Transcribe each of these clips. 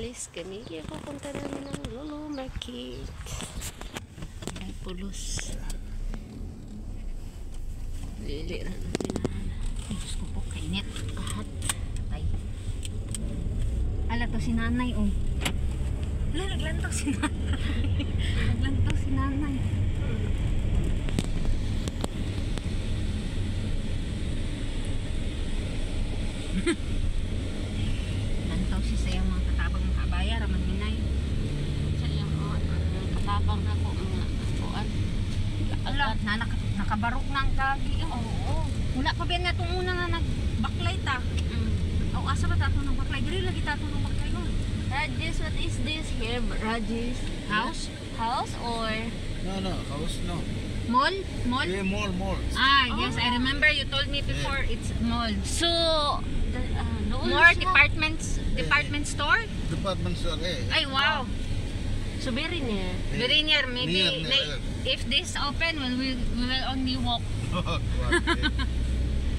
guys, kami pupunta namin ng Lolo Market. Ay, pulos. Lili na natin na. Ay, Diyos ko po, kainit. Kahat. Ay. Ala to si nanay, oh. Ala, naglantaw si nanay. Naglantaw si nanay. Lantaw siya sa iyang mga katabang makabaya, raman minay. Sa iyang mga katabang na ko, mga kuan. Ala, nakabarok na ang kagi. Oo. Wala pa ba na itong una nga nag-backlight ah. O, asa ba tato ng backlight? Dili lagi tato ng backlight mo. Rajis, what is this here? Rajis? House? House or? No, house no. Mall? Mall? Yeah, mall. Ah, yes, I remember you told me before it's mall. So, doon More siya. department store? Department store eh. Ay, wow. So, very near. Very near. Maybe Near. if this open, we will only walk.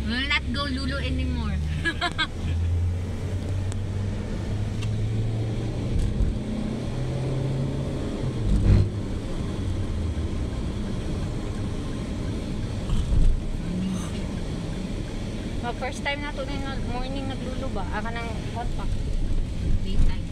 We will not go Lulu anymore. First time na ito na morning naglulu ba? Aka ng compact. Daytime.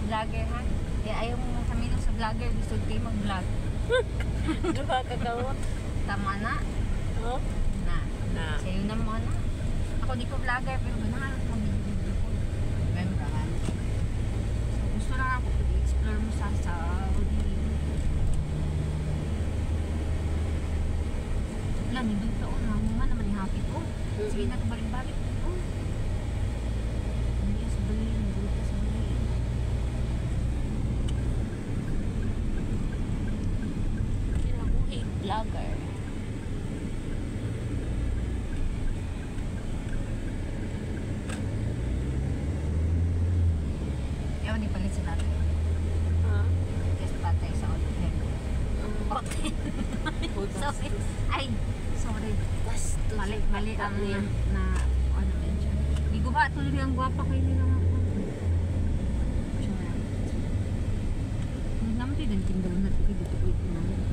Vlogger ha? Kaya ayaw mo kami nung sa vlogger, gusto kayo mag-vlog. Nakakagawat. Tama na? Oh? Na. Sa'yo na mo na. Ako di ko vlogger, pero ganahan ako mag-video ko. Remember ha? So gusto lang ako i-explore mo sa Saudi. Wala, nindong taon na mo man naman ihapit ko. Sige na ito balik-balik. Hindi sa balik, nandun ka sa balik. Vlogger. Ewan, di palit sa tatay. Yes, tatay sa hotel. Hotel. Sorry. Ay, sorry. Mali ang na ano medyo. Di ko ba tuloy ang gwapa kayo nila nga po. Sure. Naman din ang tindaw na ito dito ko ito namin.